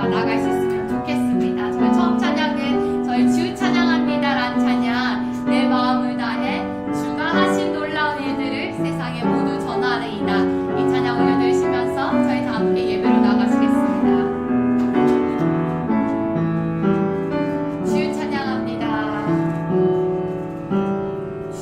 나갈 수 있으면 좋겠습니다. 저희 처음 찬양은 저희 주 찬양합니다라는 찬양, 내 마음을 다해 주가 하신 놀라운 일들을 세상에 모두 전하리이다. 이 찬양 올려드리시면서 저희 다 함께 예배로 나가시겠습니다. 주 찬양합니다. 주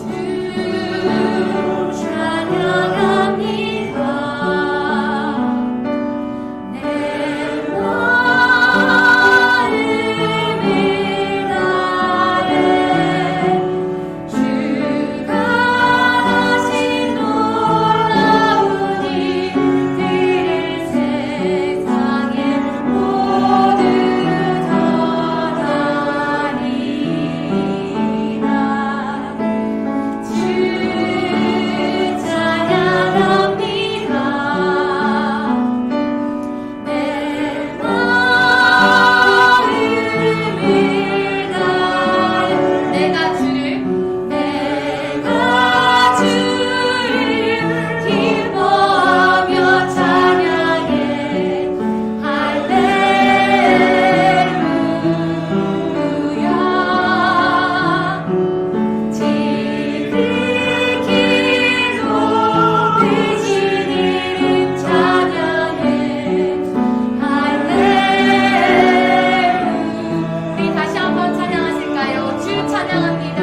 찬양합니다.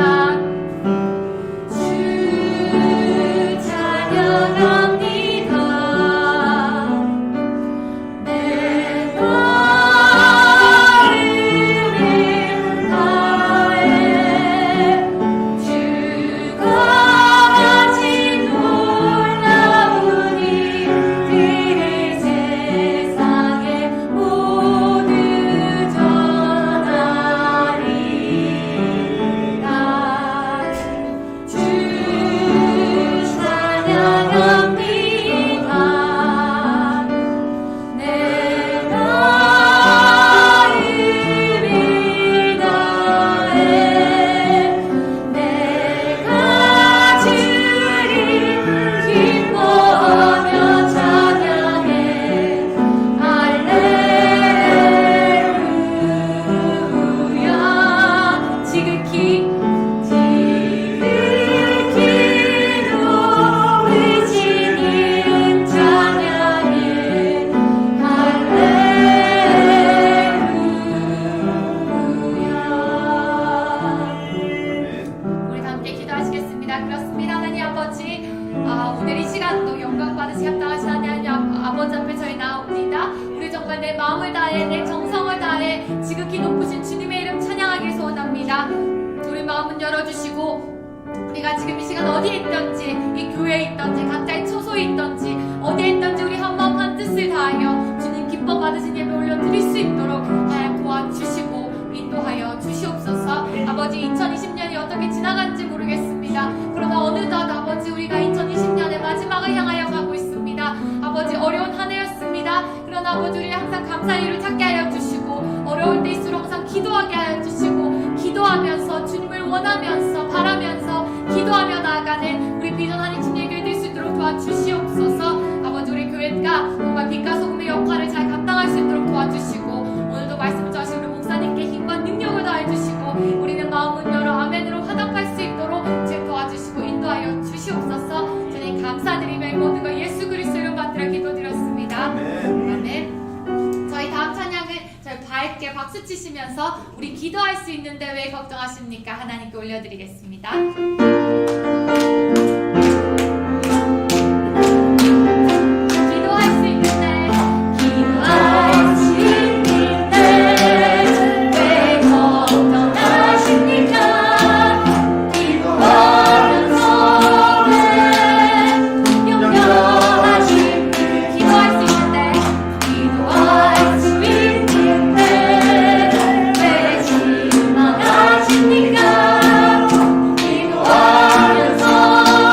오늘 이 시간도 영광 받으시 합당하신 하나님 아버지 앞에 저희 나옵니다. 우리 정말 내 마음을 다해 내 정성을 다해 지극히 높으신 주님의 이름 찬양하길 소원합니다. 우리 마음은 열어주시고 우리가 지금 이 시간 어디에 있던지, 이 교회에 있던지, 각자의 처소에 있던지, 어디에 있던지 우리 한 마음 한 뜻을 다하여 주님 기뻐 받으신 예배 올려드릴 수 있도록 하나님 도와주시고 인도하여 주시옵소서. 아버지, 2020년이 어떻게 지나간지 모르겠습니다. 그러나 어느덧 아버지 우리가 2020년의 마지막을 향하여 가고 있습니다. 아버지, 어려운 한 해였습니다. 그러나 아버지, 우리 항상 감사의 일을 찾게 하여 주시고 어려울 때일수록 항상 기도하게 하여 주시고 기도하면서 주님을 원하면서 바라면서 기도하며 나아가는 우리 비전 아닌 주님의 교회 될 수 있도록 도와주시옵소서. 아버지, 우리 교회가 정말 빛과 소금의 역할을 잘 감당할 수 있도록 도와주시고 오늘도 말씀을 전하신 우리 목사님께 힘과 능력을 다해주시고 우리는 마음을 열어 아멘으로 화답할 수 있도록 지금 도와주시고 인도하여 주시옵소서. 주님 감사드리며 이 모든 걸 예수 그리스도 이름 받들어 기도드렸습니다. 아멘. 저희 다음 찬양은 저희 밝게 박수 치시면서 우리 기도할 수 있는데 왜 걱정하십니까? 하나님께 올려드리겠습니다. 기도하면서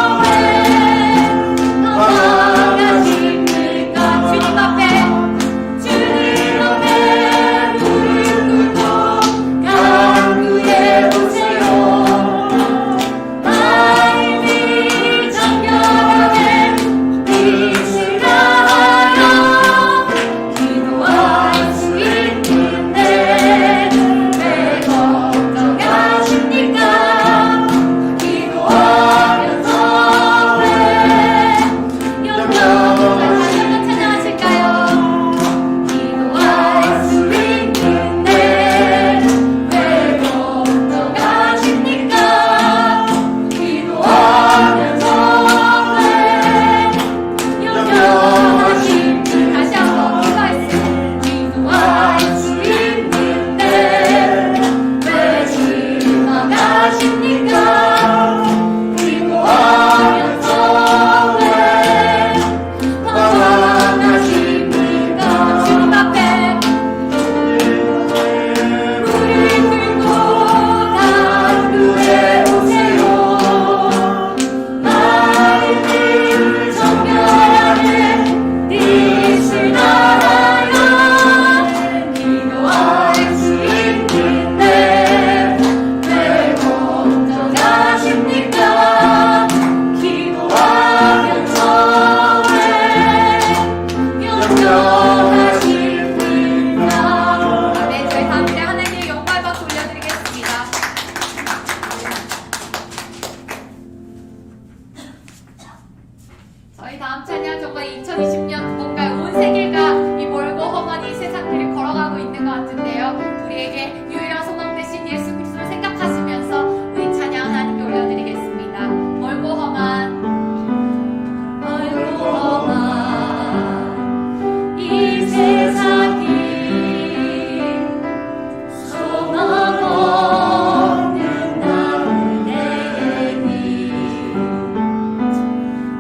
우리에게 유일한 소망 되신 예수 그리스도를 생각하시면서 우리 찬양 하나님께 올려드리겠습니다. 멀고 험한 이 세상이 소망 없는 나의 길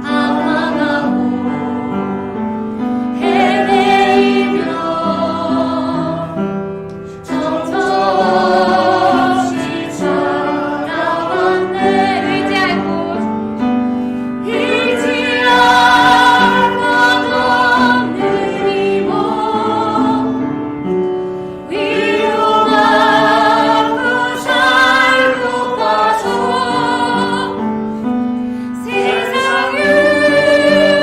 방황하고 헤매이며 정처없이 찾아왔네. 의지할 곳 없는 이곳 위로받고 살고 가서 세상을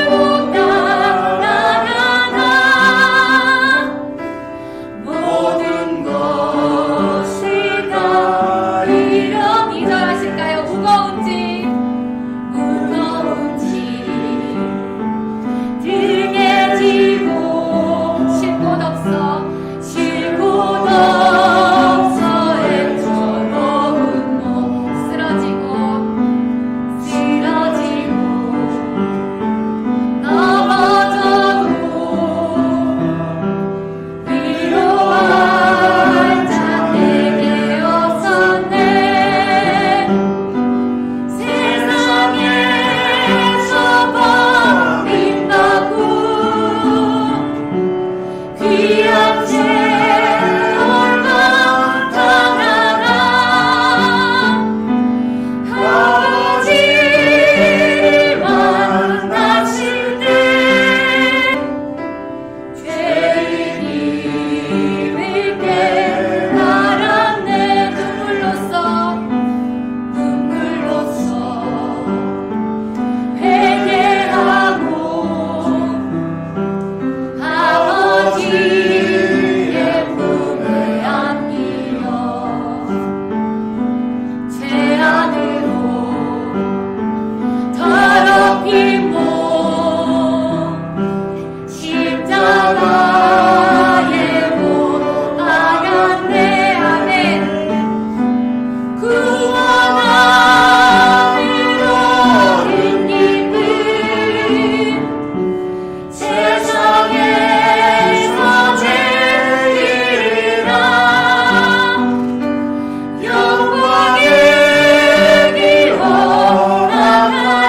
못 따라가나 모든 것이 다 이런 이절하실까요? 무거운지 등에 지고 쉴 곳 없어 애처로운 몸 쓰러지고 넘어져도 위로할 자 내게 없었네. 세상에서 버림받고 귀한 채 당하나 아버지를 만나실 때 죄인임을 깨달았네. 눈물로써 회개하고 아버지의 품에 안기며 죄 안으로 더럽힌 몸 십자가에 못 박았네. 아멘. 구원함으로 힘입은 세상에서 제일이라 영광의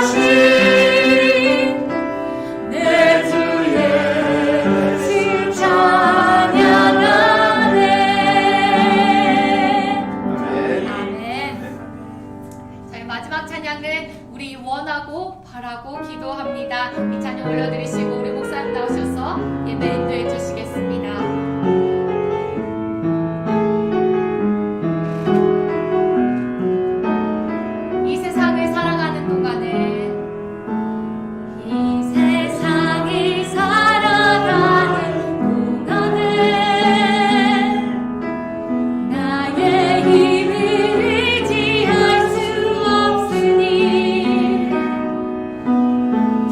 기원하신 내 주 예수 찬양하네. 아멘. 저희 마지막 찬양은 우리 원하고 바라고 기도합니다. 이 찬양 올려드리시고 우리 목사님 나오셔서 예배 인도해 주시겠습니다. 이 세상을 살아가는 동안에 나의 힘을 의지할 수 없으니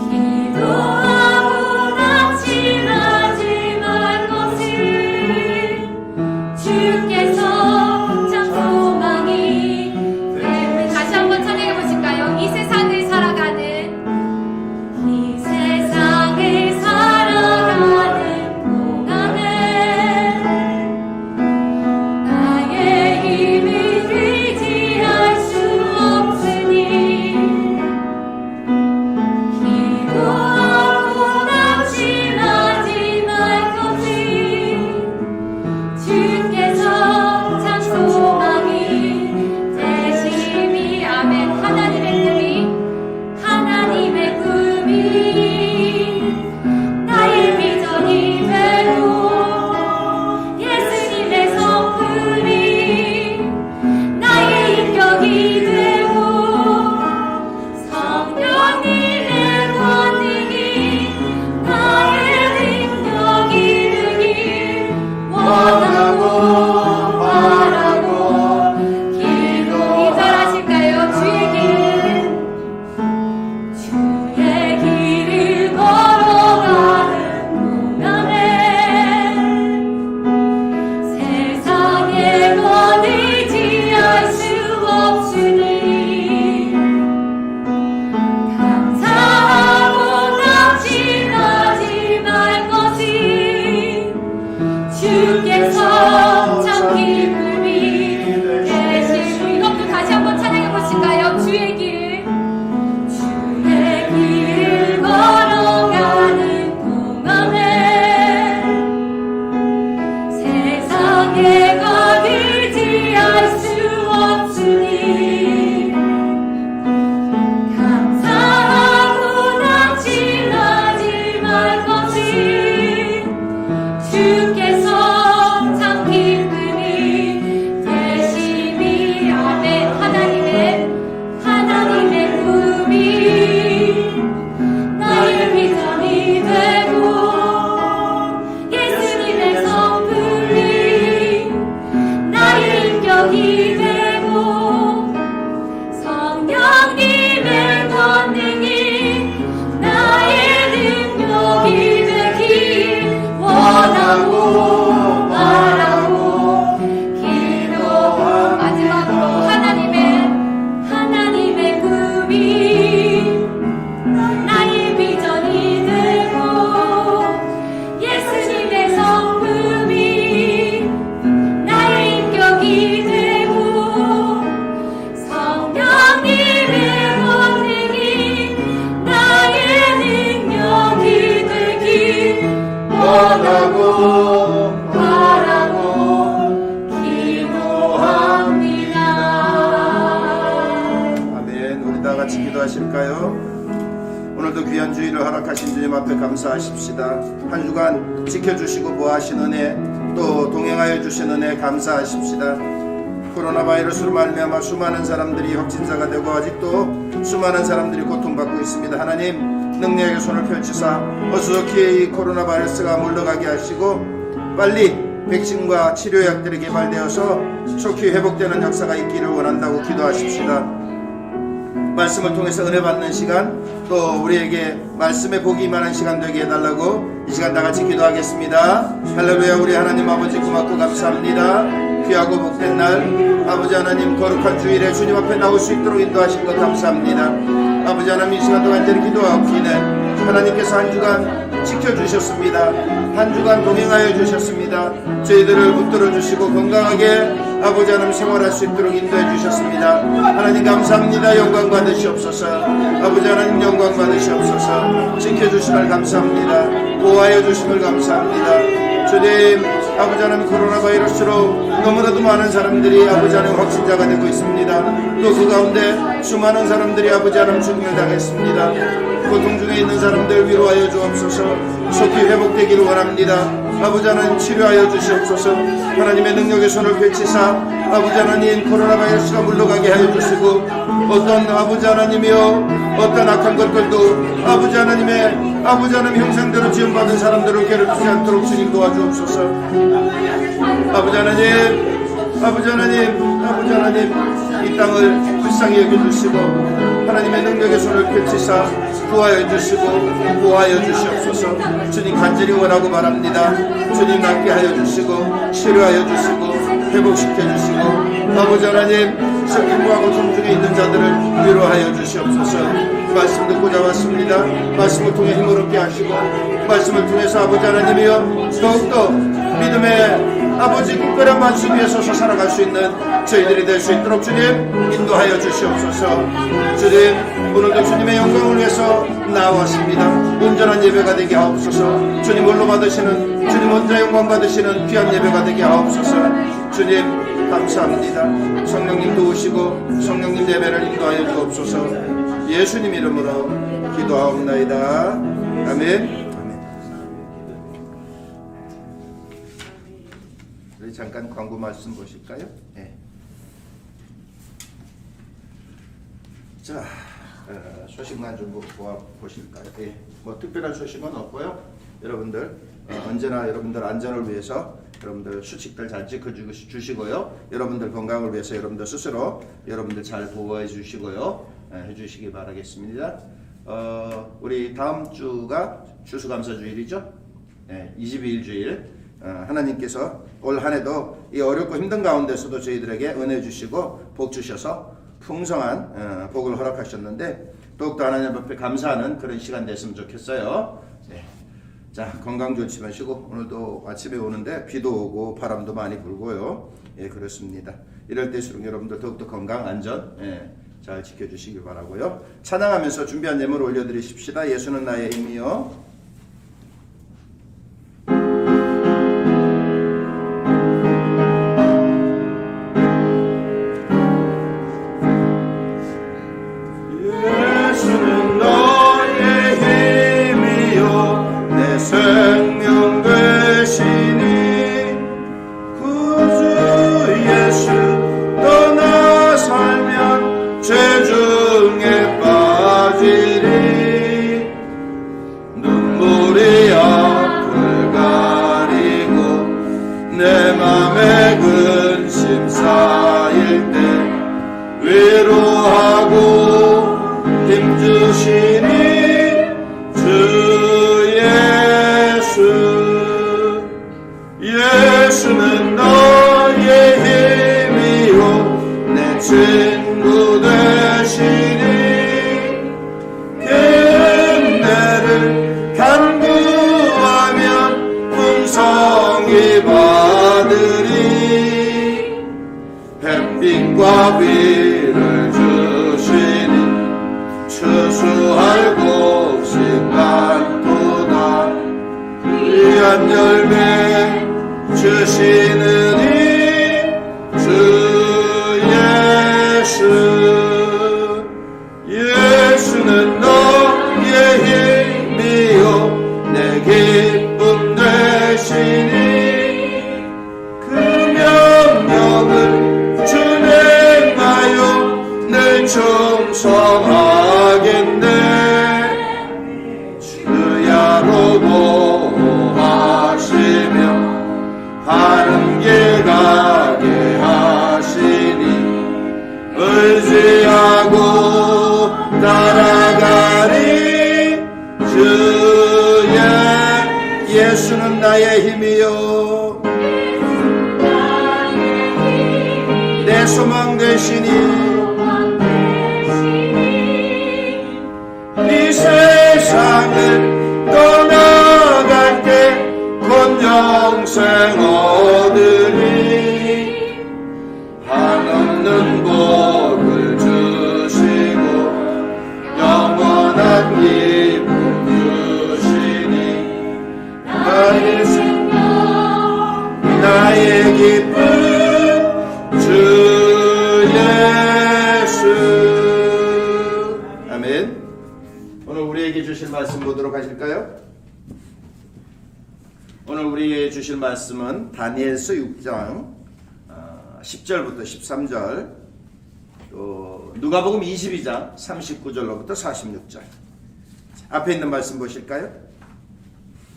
기도하고 낙심하지 말 것을 주께서 참 소망이 되는. 다시 한번 찬양해 보실까요? 이 세상을 살아가는 동안에 나의 힘을 의지할 수 없으니 기도하고 낙심하지 말 것을 주께서 주께서 참 기쁨이 되시고 이것도 다시 한번 찬양해 보실까요? 주의 길 걸어가는 동안에 세상에 거들지 알 수 없으니 감사하고 낙심하지 말 것이 주께서 참 기쁨이 되시니 아멘. 하나님의 꿈이 나의 비전이 되고 예수님의 성품이 나의 인격이 되고 성령님의 권능이 나의 능력이 되길 원하고 바라고 기도하고 마지막으로 하나님의 꿈이 나의 비전이 되고 예수님의 성품이 나의 인격이 되고 성령님의 권능이 나의 능력이 되길 원하고 바라고 기도합니다. 아멘. 우리 다 같이 기도하실까요? 오늘도 귀한 주일을 허락하신 주님 앞에 감사하십시다. 한 주간 지켜주시고 보호하신 은혜, 또 동행하여 주신 은혜 감사하십시다. 코로나 바이러스로 말미암아 수많은 사람들이 확진자가 되고 아직도 수많은 사람들이 고통받고 있습니다. 하나님, 능력의 손을 펼치사 어수속히 이 코로나 바이러스가 물러가게 하시고 빨리 백신과 치료약들이 개발되어서 속히 회복되는 역사가 있기를 원한다고 기도하십시다. 말씀을 통해서 은혜 받는 시간, 또 우리에게 말씀의 복이 임하는 시간 되게 해달라고 이 시간 다같이 기도하겠습니다. 할렐루야. 우리 하나님 아버지 고맙고 감사합니다. 귀하고 복된 날 아버지 하나님 거룩한 주일에 주님 앞에 나올 수 있도록 인도하신 것 감사합니다. 아버지 하나님 이 시간도 완전히 기도하옵기에 하나님께서 한 주간 지켜주셨습니다. 한 주간 동행하여 주셨습니다. 저희들을 붙들어 주시고 건강하게 아버지 하나님 생활할 수 있도록 인도해 주셨습니다. 하나님 감사합니다. 영광 받으시옵소서. 아버지 하나님 영광 받으시옵소서. 지켜주심을 감사합니다. 보호하여 주심을 감사합니다. 주님 아버지 하나님 코로나 바이러스로 너무나도 많은 사람들이 아버지 하나님 확진자가 되고 있습니다. 또 그 가운데 수많은 사람들이 아버지 하나님 죽음을 당했습니다. 고통 중에 있는 사람들 위로하여 주옵소서. 속히 회복되기를 원합니다. 아버지 하나님 치료하여 주시옵소서. 하나님의 능력의 손을 펼치사 아버지 하나님 코로나 바이러스가 물러가게 하여 주시고 어떤 아버지 하나님이여 어떤 악한 것들도 아버지 하나님 형상대로 지원받은 사람들을 괴롭히지 않도록 주님 도와주옵소서. 아버지 하나님 이 땅을 불쌍히 여겨주시고 하나님의 능력의 손을 펼치사 구하여 주시고 보호하여 주시옵소서. 주님 간절히 원하고 바랍니다. 주님 낫게 하여 주시고 치료하여 주시고 회복시켜 주시고 아버지 하나님 슬픔과 고통 중에 있는 자들을 위로하여 주시옵소서. 말씀 듣고자 왔습니다. 말씀을 통해 힘을 얻게 하시고 말씀을 통해서 아버지 하나님이여 더욱더 믿음의 아버지 국가란 만수 위에 서서 살아갈 수 있는 저희들이 될 수 있도록 주님 인도하여 주시옵소서. 주님 오늘도 주님의 영광을 위해서 나왔습니다. 온전한 예배가 되게 하옵소서. 주님 홀로 받으시는 주님 혼자 영광 받으시는 귀한 예배가 되게 하옵소서. 주님 감사합니다. 성령님 도우시고 성령님 예배를 인도하여 주옵소서. 예수님 이름으로 기도하옵나이다. 아멘. 우리 잠깐 광고 말씀 보실까요? 네. 자, 소식만 좀 보실까요? 예. 뭐 특별한 소식은 없고요. 여러분들 언제나 여러분들 안전을 위해서 여러분들 수칙들 잘 지켜주시고요. 여러분들 건강을 위해서 여러분들 스스로 여러분들 잘 보호해 주시고요. 해주시기 바라겠습니다. 우리 다음 주가 추수감사주일이죠. 22일 주일. 하나님께서 올 한해도 이 어렵고 힘든 가운데서도 저희들에게 은혜 주시고 복 주셔서 풍성한 복을 허락하셨는데 더욱더 하나님 앞에 감사하는 그런 시간 됐으면 좋겠어요. 네. 자, 건강 조심하시고 오늘도 아침에 오는데 비도 오고 바람도 많이 불고요. 예, 그렇습니다. 이럴 때일수록 여러분들 더욱더 건강 안전 잘 지켜주시기 바라고요. 찬양하면서 준비한 예물 올려드리십시다. 예수는 나의 힘이요. 예수는 너의 힘이요 내 생명 되시니 구주 예수 떠나 살면 죄 중에 빠지리 눈물이 앞을 가리고 내 맘에 근심 쌓일 때 위로하고 힘주시니 주 예수 예수는 너의 힘이요 내 친구 되시니 은혜를 간구하면 풍성히 받으리 햇빛과 비를 주시니 추수할 곡식 많도다 귀한 열매 주시느니 주 예수 예수는 너의 힘이요 내 기쁨 되시니 그 명령을 준행하여 늘 충성하겠네 주야로 보호하시며 바른 길 가게 하시니 의지하고 따라가리 주의 예수는 나의 힘이요 내 소망 되시니 이 세상을 떠나갈 때 곧 영생 얻으리 한없는 복을 주시고 영원한 기쁨 주시니 나의 생명 나의 기쁨 주 예수 아멘. 오늘 우리에게 주실 말씀 보도록 하실까요? 오늘 우리에게 주실 말씀은 다니엘서 6장 10절부터 13절 또 누가복음 22장 39절로부터 46절 앞에 있는 말씀 보실까요?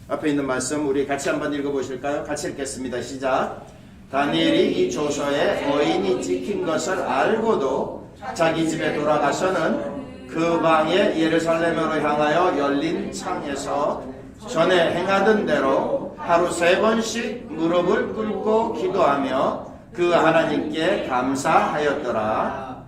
앞에 있는 말씀 우리 같이 한번 읽어보실까요? 같이 읽겠습니다. 시작. 다니엘이 이 조서에 어인이 찍힌 것을 알고도 자기 집에 돌아가서는 그 방에 예루살렘으로 향하여 열린 창에서 전에 행하던 대로 하루 3번씩 무릎을 꿇고 기도하며 그 하나님께 감사하였더라.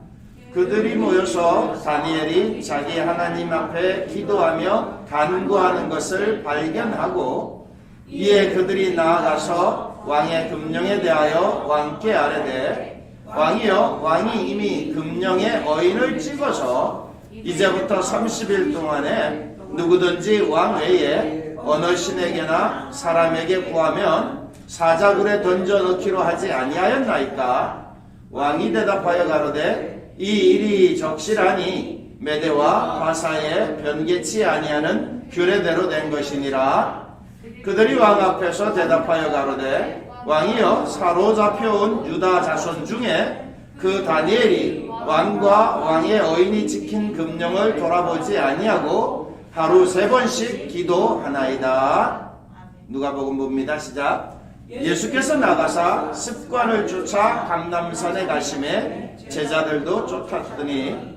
그들이 모여서 다니엘이 자기 하나님 앞에 기도하며 간구하는 것을 발견하고 이에 그들이 나아가서 왕의 금령에 대하여 왕께 아뢰되 왕이여 왕이 이미 금령에 어인을 찍어서 이제부터 30일 동안에 누구든지 왕 외에 어느 신에게나 사람에게 구하면 사자굴에 던져 넣기로 하지 아니하였나이까? 왕이 대답하여 가로되 이 일이 적실하니 메대와 바사에 변개치 아니하는 규례대로 된 것이니라. 그들이 왕 앞에서 대답하여 가로되 왕이여 사로잡혀온 유다 자손 중에 그 다니엘이 왕과 왕의 어인이 지킨 금령을 돌아보지 아니하고 하루 3번씩 기도하나이다. 누가복음 봅니다. 시작. 예수께서 나가사 습관을 쫓아 감람산에 가심에 제자들도 쫓았더니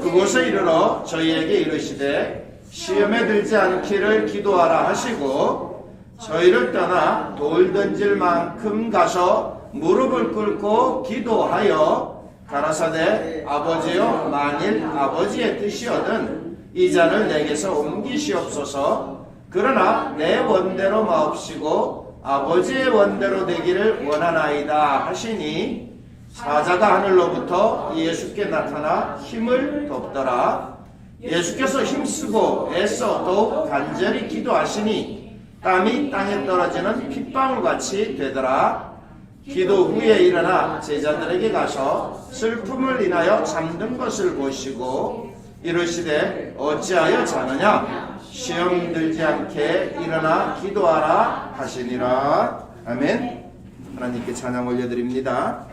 그곳에 이르러 저희에게 이르시되 시험에 들지 않기를 기도하라 하시고 저희를 떠나 돌 던질 만큼 가서 무릎을 꿇고 기도하여 가라사대 아버지여 만일 아버지의 뜻이거든 이 잔을 내게서 옮기시옵소서. 그러나 내 원대로 마옵시고 아버지의 원대로 되기를 원하나이다 하시니 사자가 하늘로부터 예수께 나타나 힘을 덮더라. 예수께서 힘쓰고 애써 더욱 간절히 기도하시니 땀이 땅에 떨어지는 핏방울같이 되더라. 기도 후에 일어나 제자들에게 가서 슬픔을 인하여 잠든 것을 보시고 이르시되 어찌하여 자느냐 시험 들지 않게 일어나 기도하라 하시니라. 아멘. 하나님께 찬양 올려드립니다.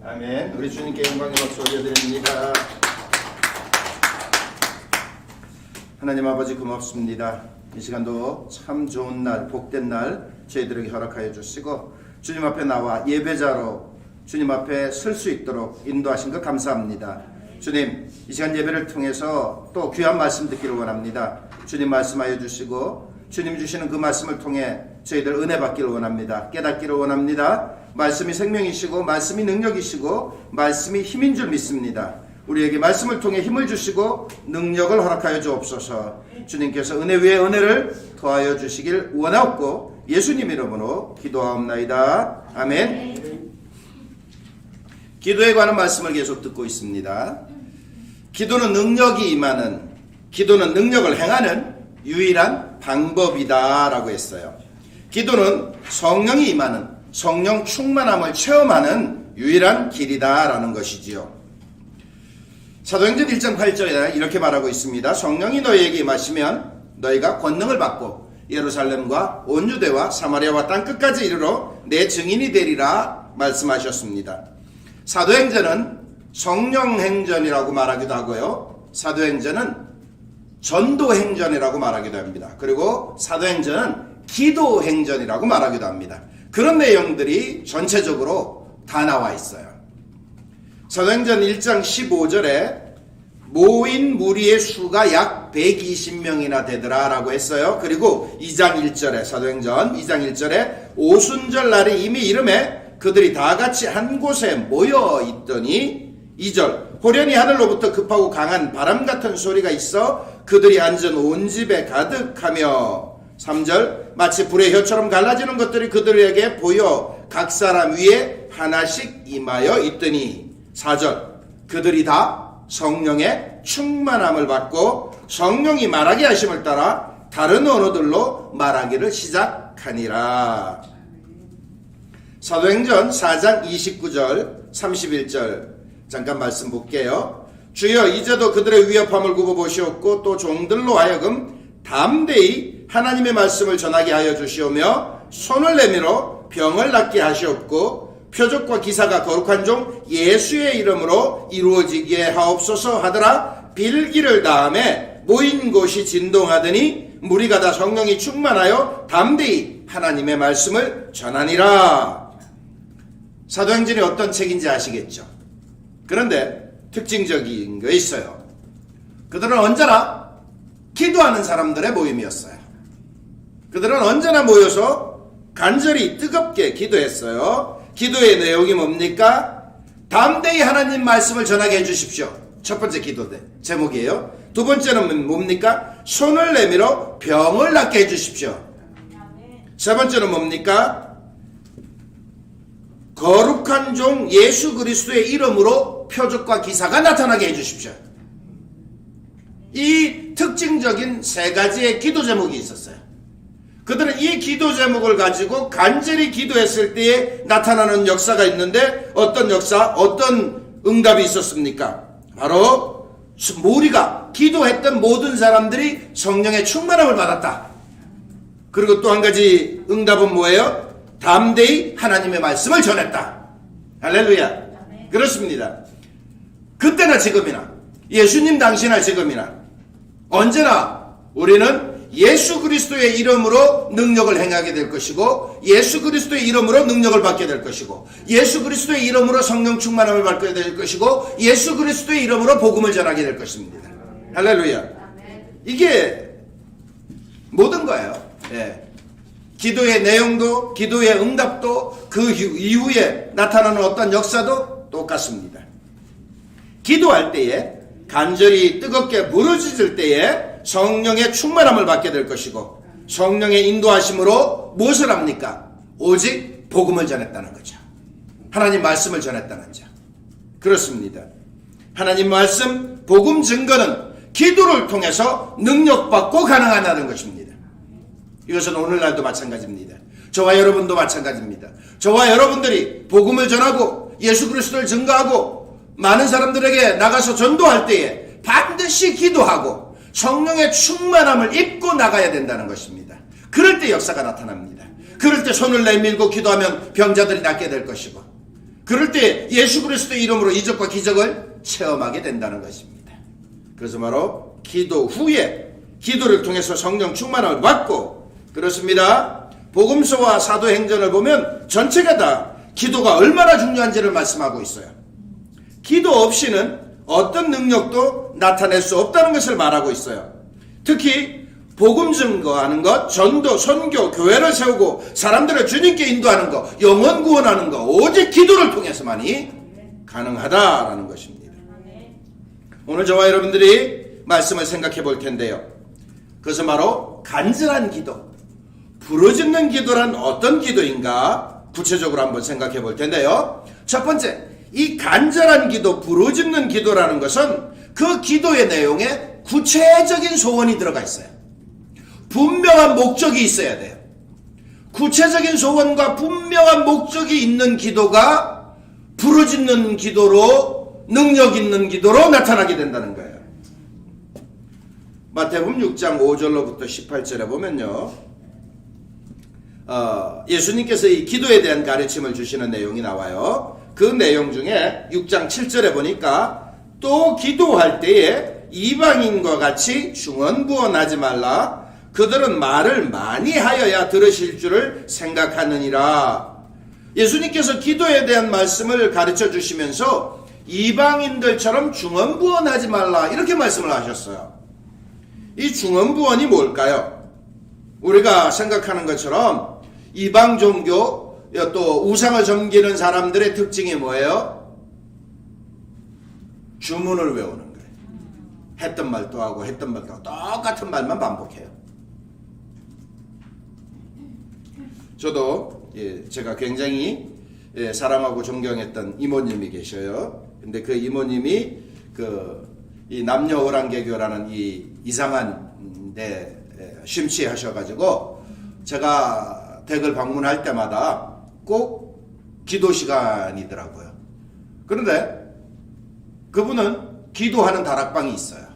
아멘. 우리 주님께 영광의 박수 올려드립니다. 하나님 아버지 고맙습니다. 이 시간도 참 좋은 날, 복된 날 저희들에게 허락하여 주시고 주님 앞에 나와 예배자로 주님 앞에 설 수 있도록 인도하신 것 감사합니다. 주님, 이 시간 예배를 통해서 또 귀한 말씀 듣기를 원합니다. 주님 말씀하여 주시고 주님 주시는 그 말씀을 통해 저희들 은혜 받기를 원합니다. 깨닫기를 원합니다. 말씀이 생명이시고 말씀이 능력이시고 말씀이 힘인 줄 믿습니다. 우리에게 말씀을 통해 힘을 주시고 능력을 허락하여 주옵소서. 주님께서 은혜 위에 은혜를 더하여 주시길 원하옵고 예수님 이름으로 기도하옵나이다. 아멘. 기도에 관한 말씀을 계속 듣고 있습니다. 기도는 능력이 임하는, 기도는 능력을 행하는 유일한 방법이다 라고 했어요. 기도는 성령이 임하는, 성령 충만함을 체험하는 유일한 길이다 라는 것이지요. 사도행전 1장 8절에 이렇게 말하고 있습니다. 성령이 너희에게 임하시면 너희가 권능을 받고 예루살렘과 온 유대와 사마리아와 땅끝까지 이르러 내 증인이 되리라 말씀하셨습니다. 사도행전은 성령행전이라고 말하기도 하고요. 사도행전은 전도행전이라고 말하기도 합니다. 그리고 사도행전은 기도행전이라고 말하기도 합니다. 그런 내용들이 전체적으로 다 나와 있어요. 사도행전 1장 15절에 모인 무리의 수가 약 120명이나 되더라 라고 했어요. 그리고 2장 1절에 사도행전 2장 1절에 오순절 날이 이미 이름에 그들이 다 같이 한 곳에 모여 있더니 2절 호련히 하늘로부터 급하고 강한 바람 같은 소리가 있어 그들이 앉은 온 집에 가득하며 3절 마치 불의 혀처럼 갈라지는 것들이 그들에게 보여 각 사람 위에 하나씩 임하여 있더니 4절 그들이 다 성령의 충만함을 받고 성령이 말하게 하심을 따라 다른 언어들로 말하기를 시작하니라. 사도행전 4장 29절 31절 잠깐 말씀 볼게요. 주여 이제도 그들의 위협함을 굽어보시옵고 또 종들로 하여금 담대히 하나님의 말씀을 전하게 하여 주시오며 손을 내밀어 병을 낫게 하시옵고 표적과 기사가 거룩한 종 예수의 이름으로 이루어지게 하옵소서 하더라. 빌기를 다음에 모인 곳이 진동하더니 무리가 다 성령이 충만하여 담대히 하나님의 말씀을 전하니라. 사도행전이 어떤 책인지 아시겠죠? 그런데 특징적인 게 있어요. 그들은 언제나 기도하는 사람들의 모임이었어요. 그들은 언제나 모여서 간절히 뜨겁게 기도했어요. 기도의 내용이 뭡니까? 담대히 하나님 말씀을 전하게 해주십시오. 첫 번째 기도 제목이에요. 두 번째는 뭡니까? 손을 내밀어 병을 낫게 해주십시오. 세 번째는 뭡니까? 거룩한 종 예수 그리스도의 이름으로 표적과 기사가 나타나게 해주십시오. 이 특징적인 세 가지의 기도 제목이 있었어요. 그들은 이 기도 제목을 가지고 간절히 기도했을 때에 나타나는 역사가 있는데 어떤 역사, 어떤 응답이 있었습니까? 바로 우리가 기도했던 모든 사람들이 성령의 충만함을 받았다. 그리고 또 한 가지 응답은 뭐예요? 담대히 하나님의 말씀을 전했다. 할렐루야. 그렇습니다. 그때나 지금이나 예수님 당시나 지금이나 언제나 우리는 예수 그리스도의 이름으로 능력을 행하게 될 것이고 예수 그리스도의 이름으로 능력을 받게 될 것이고 예수 그리스도의 이름으로 성령 충만함을 받게 될 것이고 예수 그리스도의 이름으로 복음을 전하게 될 것입니다. 할렐루야. 이게 모든 거예요. 예. 기도의 내용도 기도의 응답도 그 이후에 나타나는 어떤 역사도 똑같습니다. 기도할 때에 간절히 뜨겁게 부르짖을 때에 성령의 충만함을 받게 될 것이고 성령의 인도하심으로 무엇을 합니까? 오직 복음을 전했다는 거죠. 하나님 말씀을 전했다는 자. 그렇습니다. 하나님 말씀, 복음 증거는 기도를 통해서 능력받고 가능하다는 것입니다. 이것은 오늘날도 마찬가지입니다. 저와 여러분도 마찬가지입니다. 저와 여러분들이 복음을 전하고 예수 그리스도를 증거하고 많은 사람들에게 나가서 전도할 때에 반드시 기도하고 성령의 충만함을 입고 나가야 된다는 것입니다. 그럴 때 역사가 나타납니다. 그럴 때 손을 내밀고 기도하면 병자들이 낫게 될 것이고 그럴 때 예수 그리스도의 이름으로 이적과 기적을 체험하게 된다는 것입니다. 그래서 바로 기도 후에 기도를 통해서 성령 충만함을 받고, 그렇습니다. 복음서와 사도행전을 보면 전체가 다 기도가 얼마나 중요한지를 말씀하고 있어요. 기도 없이는 어떤 능력도 나타낼 수 없다는 것을 말하고 있어요. 특히 복음 증거하는 것, 전도, 선교, 교회를 세우고 사람들을 주님께 인도하는 것, 영혼 구원하는 것, 오직 기도를 통해서만이 가능하다라는 것입니다. 오늘 저와 여러분들이 말씀을 생각해 볼 텐데요. 그것은 바로 간절한 기도, 부르짖는 기도란 어떤 기도인가 구체적으로 한번 생각해 볼 텐데요. 첫 번째, 이 간절한 기도, 부르짖는 기도라는 것은 그 기도의 내용에 구체적인 소원이 들어가 있어요. 분명한 목적이 있어야 돼요. 구체적인 소원과 분명한 목적이 있는 기도가 부르짖는 기도로, 능력 있는 기도로 나타나게 된다는 거예요. 마태복음 6장 5절로부터 18절에 보면요, 예수님께서 이 기도에 대한 가르침을 주시는 내용이 나와요. 그 내용 중에 6장 7절에 보니까 또 기도할 때에 이방인과 같이 중언부언하지 말라. 그들은 말을 많이 하여야 들으실 줄을 생각하느니라. 예수님께서 기도에 대한 말씀을 가르쳐 주시면서 이방인들처럼 중언부언하지 말라 이렇게 말씀을 하셨어요. 이 중언부언이 뭘까요? 우리가 생각하는 것처럼 이방 종교 또 우상을 섬기는 사람들의 특징이 뭐예요? 주문을 외우는 거예요. 했던 말 또 하고 했던 말 또 하고 똑같은 말만 반복해요. 저도 제가 굉장히 사랑하고 존경했던 이모님이 계셔요. 근데 그 이모님이 이 남녀오랑개교라는 이 이상한 데 심취하셔가지고 제가 댁을 방문할 때마다 꼭 기도 시간이더라고요. 그런데 그분은 기도하는 다락방이 있어요.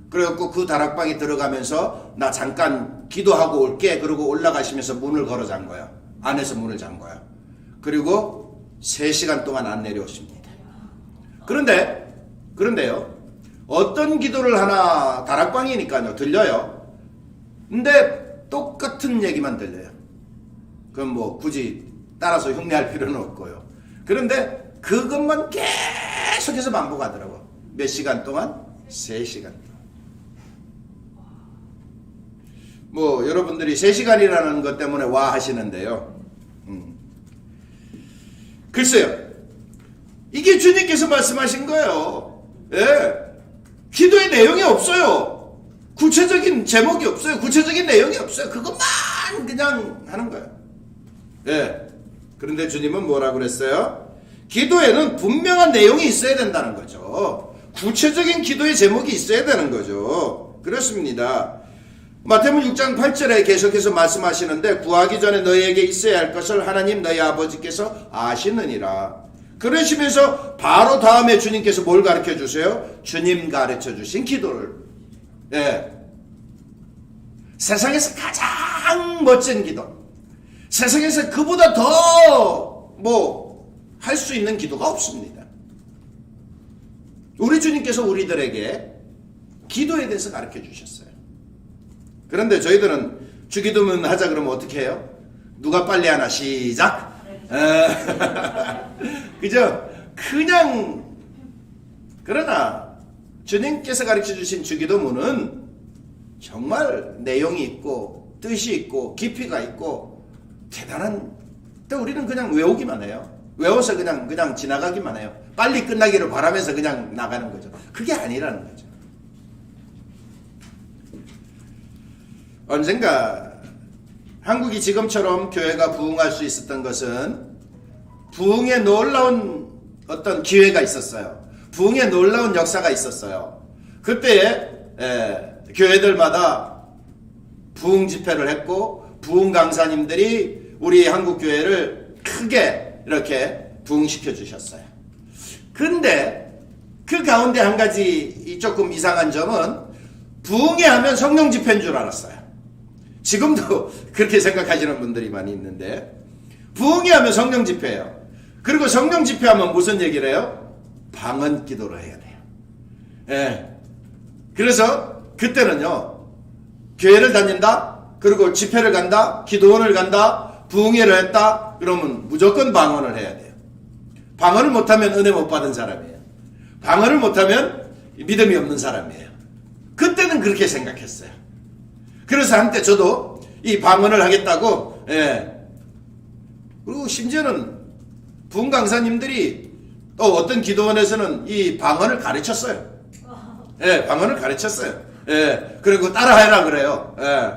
그래갖고 그 다락방에 들어가면서 나 잠깐 기도하고 올게 그러고 올라가시면서 문을 걸어 잠 거예요. 안에서 문을 잠 거예요. 그리고 3시간 동안 안 내려오십니다. 그런데요, 어떤 기도를 하나 다락방이니까요 들려요. 근데 똑같은 얘기만 들려요. 그럼 뭐 굳이 따라서 흉내할 필요는 없고요. 그런데 그것만 계속해서 반복하더라고. 몇 시간 동안? 3시간 동안. 뭐 여러분들이 3시간이라는 것 때문에 와 하시는데요. 글쎄요, 이게 주님께서 말씀하신 거예요. 기도의 내용이 없어요. 구체적인 제목이 없어요. 구체적인 내용이 없어요. 그것만 그냥 하는 거예요. 그런데 주님은 뭐라고 그랬어요? 기도에는 분명한 내용이 있어야 된다는 거죠. 구체적인 기도의 제목이 있어야 되는 거죠. 그렇습니다. 마태복음 6장 8절에 계속해서 말씀하시는데 구하기 전에 너희에게 있어야 할 것을 하나님 너희 아버지께서 아시느니라. 그러시면서 바로 다음에 주님께서 뭘 가르쳐 주세요? 주님 가르쳐 주신 기도를. 세상에서 가장 멋진 기도, 세상에서 그보다 더 할 수 있는 기도가 없습니다. 우리 주님께서 우리들에게 기도에 대해서 가르쳐 주셨어요. 그런데 저희들은 주기도문 하자 그러면 어떻게 해요? 누가 빨리 하나? 시작. 그죠? 그러나 주님께서 가르쳐 주신 주기도문은 정말 내용이 있고 뜻이 있고 깊이가 있고 대단한, 또 우리는 그냥 외우기만 해요. 외워서 그냥 지나가기만 해요. 빨리 끝나기를 바라면서 그냥 나가는 거죠. 그게 아니라는 거죠. 언젠가 한국이 지금처럼 교회가 부흥할 수 있었던 것은 부흥에 놀라운 어떤 기회가 있었어요. 부흥에 놀라운 역사가 있었어요. 그때 교회들마다 부흥 집회를 했고 부흥 강사님들이 우리 한국 교회를 크게 이렇게 부흥시켜 주셨어요. 근데 그 가운데 한 가지 조금 이상한 점은 부흥회 하면 성령 집회인 줄 알았어요. 지금도 그렇게 생각하시는 분들이 많이 있는데 부흥회 하면 성령 집회예요. 그리고 성령 집회하면 무슨 얘기를 해요? 방언 기도를 해야 돼요. 예. 그래서 그때는요, 교회를 다닌다, 그리고 집회를 간다, 기도원을 간다, 부흥회를 했다, 그러면 무조건 방언을 해야 돼요. 방언을 못하면 은혜 못 받은 사람이에요. 방언을 못하면 믿음이 없는 사람이에요. 그때는 그렇게 생각했어요. 그래서 한때 저도 이 방언을 하겠다고, 예. 그리고 심지어는 부흥 강사님들이 또 어떤 기도원에서는 이 방언을 가르쳤어요. 예, 방언을 가르쳤어요. 예, 그리고 따라해라 그래요. 예.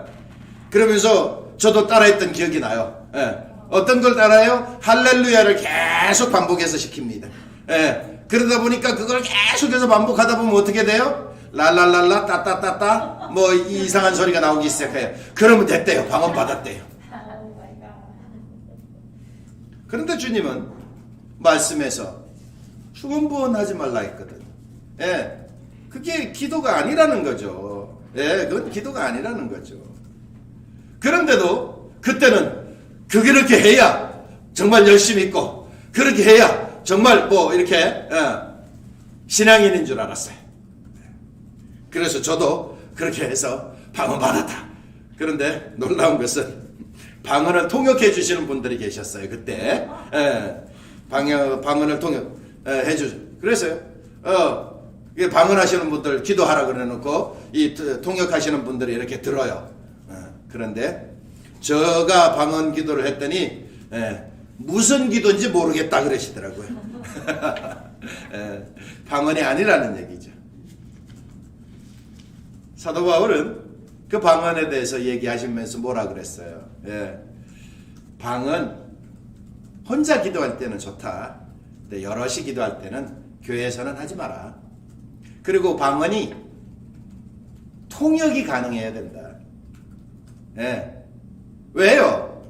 그러면서 저도 따라했던 기억이 나요. 예. 어떤 걸 따라해요? 할렐루야를 계속 반복해서 시킵니다. 예. 그러다 보니까 그걸 계속해서 반복하다 보면 어떻게 돼요? 랄랄랄라 따따따따 뭐 이상한 소리가 나오기 시작해요. 그러면 됐대요. 방언 받았대요. 그런데 주님은 말씀에서 후원부원하지 말라 했거든. 예. 그게 기도가 아니라는 거죠. 예, 그건 기도가 아니라는 거죠. 그런데도 그때는 그렇게 해야 정말 열심히 있고, 그렇게 해야 정말 뭐 이렇게 신앙인인 줄 알았어요. 그래서 저도 그렇게 해서 방언 받았다. 그런데 놀라운 것은 방언을 통역해 주시는 분들이 계셨어요. 그때 방언을 통역해 주죠. 그래서요. 방언하시는 분들 기도하라 그래놓고 이 통역하시는 분들이 이렇게 들어요. 그런데 제가 방언 기도를 했더니 무슨 기도인지 모르겠다 그러시더라고요. 방언이 아니라는 얘기죠. 사도 바울은 그 방언에 대해서 얘기하시면서 뭐라 그랬어요? 방언 혼자 기도할 때는 좋다. 근데 여럿이 기도할 때는 교회에서는 하지 마라. 그리고 방언이 통역이 가능해야 된다. 왜요?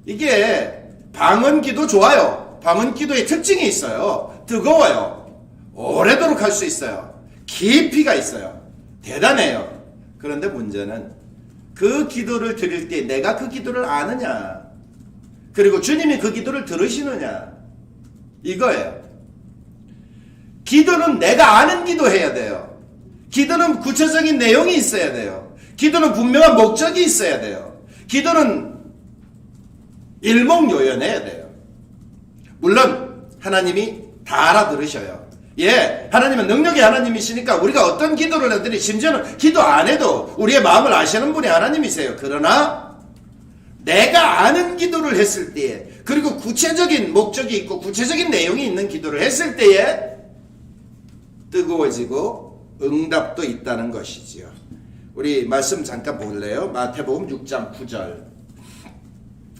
이게 방언 기도 좋아요. 방언 기도의 특징이 있어요. 뜨거워요. 오래도록 할 수 있어요. 깊이가 있어요. 대단해요. 그런데 문제는 그 기도를 드릴 때 내가 그 기도를 아느냐, 그리고 주님이 그 기도를 들으시느냐, 이거예요. 기도는 내가 아는 기도 해야 돼요. 기도는 구체적인 내용이 있어야 돼요. 기도는 분명한 목적이 있어야 돼요. 기도는 일목요연해야 돼요. 물론 하나님이 다 알아들으셔요. 예, 하나님은 능력의 하나님이시니까 우리가 어떤 기도를 하더니 심지어는 기도 안 해도 우리의 마음을 아시는 분이 하나님이세요. 그러나 내가 아는 기도를 했을 때에, 그리고 구체적인 목적이 있고 구체적인 내용이 있는 기도를 했을 때에 뜨거워지고 응답도 있다는 것이지요. 우리 말씀 잠깐 볼래요? 마태복음 6장 9절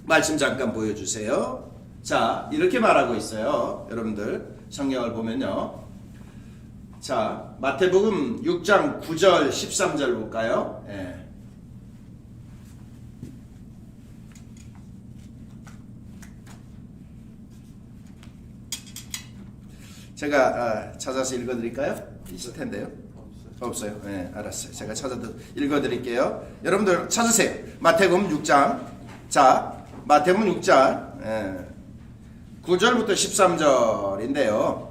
말씀 잠깐 보여주세요. 자, 이렇게 말하고 있어요. 여러분들 성경을 보면요. 자, 마태복음 6장 9절 13절 볼까요? 예. 제가 찾아서 읽어드릴까요? 있을 텐데요. 없어요. 네, 알았어요. 제가 찾아서 읽어드릴게요. 여러분들 찾으세요. 마태복음 6장. 자, 마태복음 6장 9절부터 13절인데요.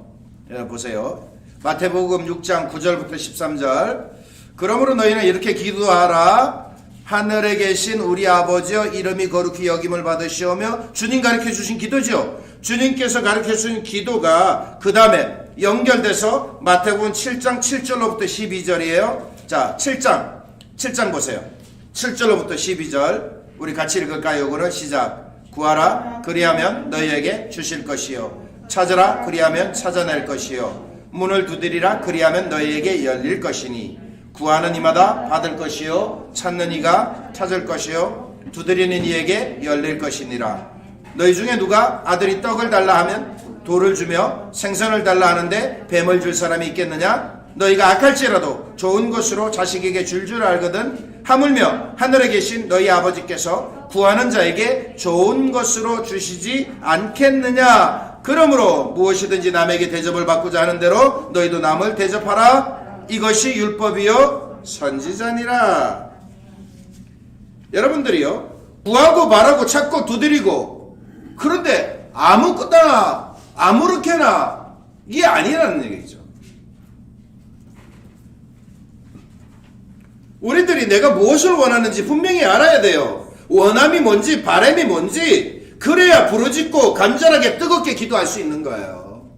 보세요. 마태복음 6장 9절부터 13절. 그러므로 너희는 이렇게 기도하라. 하늘에 계신 우리 아버지여, 이름이 거룩히 여김을 받으시오며, 주님 가르쳐 주신 기도죠. 주님께서 가르쳐 주신 기도가 그 다음에 연결돼서 마태복음 7장 7절로부터 12절이에요. 자, 7장 보세요. 7절로부터 12절 우리 같이 읽을까요? 이거는 시작. 구하라 그리하면 너희에게 주실 것이요, 찾으라 그리하면 찾아낼 것이요, 문을 두드리라 그리하면 너희에게 열릴 것이니, 구하는 이마다 받을 것이요, 찾는 이가 찾을 것이요, 두드리는 이에게 열릴 것이니라. 너희 중에 누가 아들이 떡을 달라 하면 돌을 주며, 생선을 달라 하는데 뱀을 줄 사람이 있겠느냐? 너희가 악할지라도 좋은 것으로 자식에게 줄 알거든. 하물며 하늘에 계신 너희 아버지께서 구하는 자에게 좋은 것으로 주시지 않겠느냐? 그러므로 무엇이든지 남에게 대접을 받고자 하는 대로 너희도 남을 대접하라. 이것이 율법이요 선지자니라. 여러분들이요, 구하고 바라고 찾고 두드리고, 그런데 아무것도 아무렇게나 이게 아니라는 얘기죠. 우리들이 내가 무엇을 원하는지 분명히 알아야 돼요. 원함이 뭔지 바람이 뭔지 그래야 부르짖고 간절하게 뜨겁게 기도할 수 있는 거예요.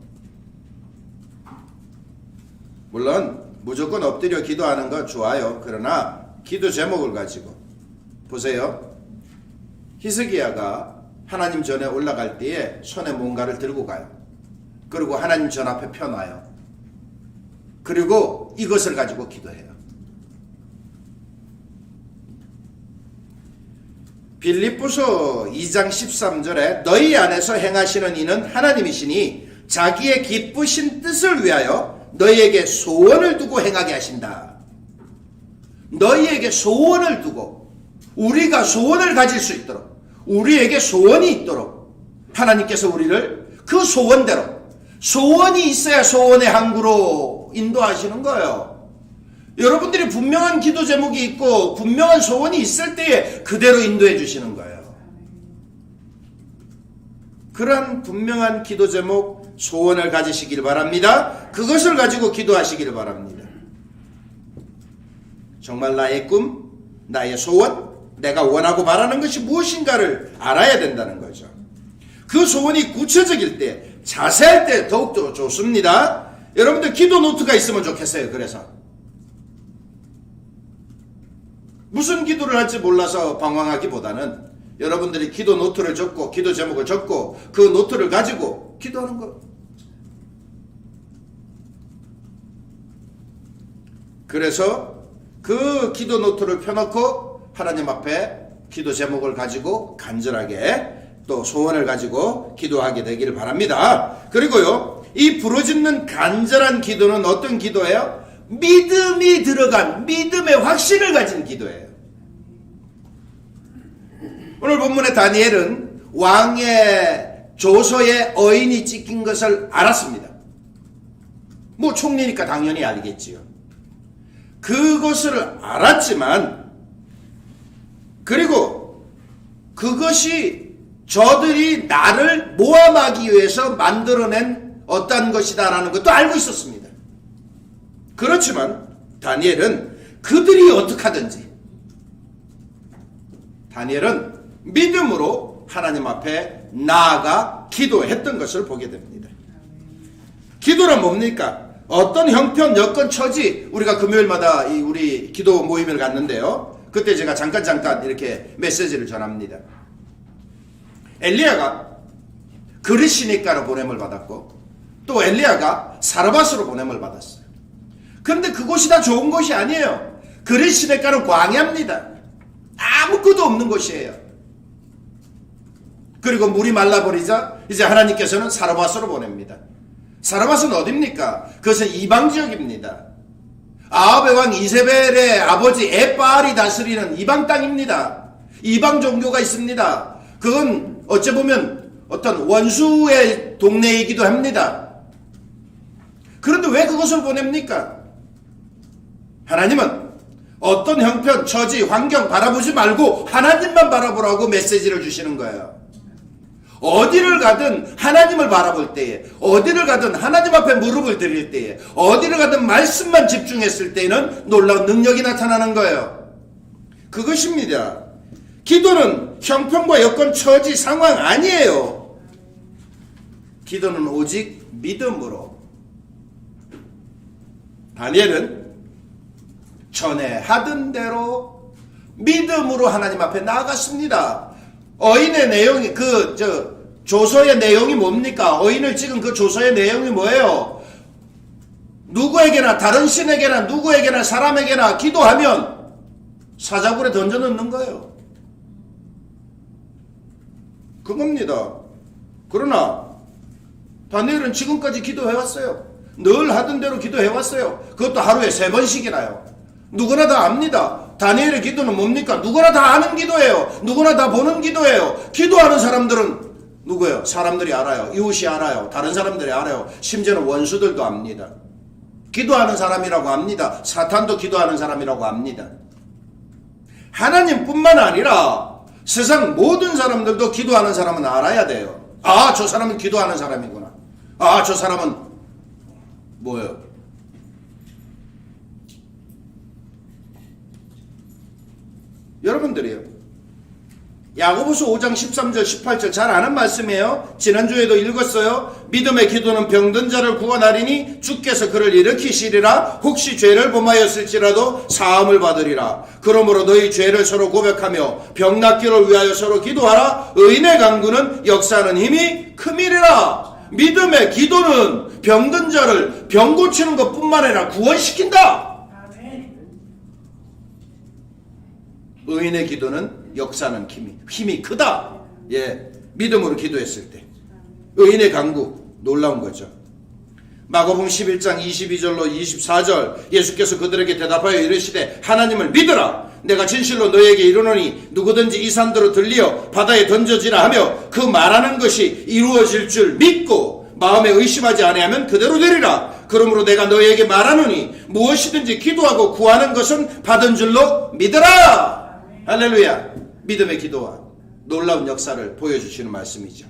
물론 무조건 엎드려 기도하는 건 좋아요. 그러나 기도 제목을 가지고 보세요. 히스기야가 하나님 전에 올라갈 때에 손에 뭔가를 들고 가요. 그리고 하나님 전 앞에 펴놔요. 그리고 이것을 가지고 기도해요. 빌립보서 2장 13절에 너희 안에서 행하시는 이는 하나님이시니 자기의 기쁘신 뜻을 위하여 너희에게 소원을 두고 행하게 하신다. 너희에게 소원을 두고 우리가 소원을 가질 수 있도록 우리에게 소원이 있도록 하나님께서 우리를 그 소원대로 소원이 있어야 소원의 항구로 인도하시는 거예요. 여러분들이 분명한 기도 제목이 있고 분명한 소원이 있을 때에 그대로 인도해 주시는 거예요. 그런 분명한 기도 제목 소원을 가지시길 바랍니다. 그것을 가지고 기도하시길 바랍니다. 정말 나의 꿈, 나의 소원, 내가 원하고 바라는 것이 무엇인가를 알아야 된다는 거죠. 그 소원이 구체적일 때, 자세할 때 더욱더 좋습니다. 여러분들 기도 노트가 있으면 좋겠어요. 그래서 무슨 기도를 할지 몰라서 방황하기보다는 여러분들이 기도 노트를 적고 기도 제목을 적고 그 노트를 가지고 기도하는 거. 그래서 그 기도 노트를 펴놓고 하나님 앞에 기도 제목을 가지고 간절하게 또 소원을 가지고 기도하게 되기를 바랍니다. 그리고요, 이 부르짖는 간절한 기도는 어떤 기도예요? 믿음이 들어간 믿음의 확신을 가진 기도예요. 오늘 본문의 다니엘은 왕의 조서에 어인이 찍힌 것을 알았습니다. 뭐 총리니까 당연히 알겠지요. 그것을 알았지만 그리고 그것이 저들이 나를 모함하기 위해서 만들어낸 어떤 것이다라는 것도 알고 있었습니다. 그렇지만 다니엘은 그들이 어떻게 하든지 다니엘은 믿음으로 하나님 앞에 나아가 기도했던 것을 보게 됩니다. 기도란 뭡니까? 어떤 형편, 여건, 처지, 우리가 금요일마다 우리 기도 모임을 갔는데요. 그때 제가 잠깐 이렇게 메시지를 전합니다. 엘리야가 그리시니까로 보냄을 받았고 또 엘리야가 사르밧으로 보냄을 받았어요. 그런데 그곳이 다 좋은 곳이 아니에요. 그리시니까는 광야입니다. 아무것도 없는 곳이에요. 그리고 물이 말라버리자 이제 하나님께서는 사르밧으로 보냅니다. 사르밧은 어디입니까? 그것은 이방 지역입니다. 아합의 왕 이세벨의 아버지 에바알이 다스리는 이방 땅입니다. 이방 종교가 있습니다. 그건 어찌 보면 어떤 원수의 동네이기도 합니다. 그런데 왜 그것을 보냅니까? 하나님은 어떤 형편, 처지, 환경 바라보지 말고 하나님만 바라보라고 메시지를 주시는 거예요. 어디를 가든 하나님을 바라볼 때에, 어디를 가든 하나님 앞에 무릎을 드릴 때에, 어디를 가든 말씀만 집중했을 때에는 놀라운 능력이 나타나는 거예요. 그것입니다. 기도는 형편과 여건, 처지, 상황 아니에요. 기도는 오직 믿음으로. 다니엘은 전에 하던 대로 믿음으로 하나님 앞에 나아갔습니다. 어인의 내용이 조서의 내용이 뭡니까? 어인을 찍은 그 조서의 내용이 뭐예요? 누구에게나 다른 신에게나 누구에게나 사람에게나 기도하면 사자굴에 던져 넣는 거예요. 그겁니다. 그러나 다니엘은 지금까지 기도해왔어요. 늘 하던 대로 기도해왔어요. 그것도 하루에 3번씩이나요. 누구나 다 압니다. 다니엘의 기도는 뭡니까? 누구나 다 아는 기도예요. 누구나 다 보는 기도예요. 기도하는 사람들은 누구예요? 사람들이 알아요. 이웃이 알아요. 다른 사람들이 알아요. 심지어는 원수들도 압니다. 기도하는 사람이라고 압니다. 사탄도 기도하는 사람이라고 압니다. 하나님뿐만 아니라 세상 모든 사람들도 기도하는 사람은 알아야 돼요. 아, 저 사람은 기도하는 사람이구나. 아, 저 사람은 뭐예요? 여러분들이요. 야고보서 5장 13절 18절 잘 아는 말씀이에요. 지난주에도 읽었어요. 믿음의 기도는 병든 자를 구원하리니 주께서 그를 일으키시리라. 혹시 죄를 범하였을지라도 사함을 받으리라. 그러므로 너희 죄를 서로 고백하며 병 낫기를 위하여 서로 기도하라. 의인의 강구는 역사하는 힘이 큼이리라. 믿음의 기도는 병든 자를 병 고치는 것뿐만 아니라 구원시킨다. 의인의 기도는 역사는 힘이 크다. 예, 믿음으로 기도했을 때 의인의 강구 놀라운 거죠. 마가복음 11장 22절로 24절 예수께서 그들에게 대답하여 이르시되 하나님을 믿으라. 내가 진실로 너희에게 이르노니 누구든지 이 산대로 들리어 바다에 던져지라 하며 그 말하는 것이 이루어질 줄 믿고 마음에 의심하지 아니하면 그대로 되리라. 그러므로 내가 너희에게 말하노니 무엇이든지 기도하고 구하는 것은 받은 줄로 믿으라. 할렐루야. 믿음의 기도와 놀라운 역사를 보여주시는 말씀이죠.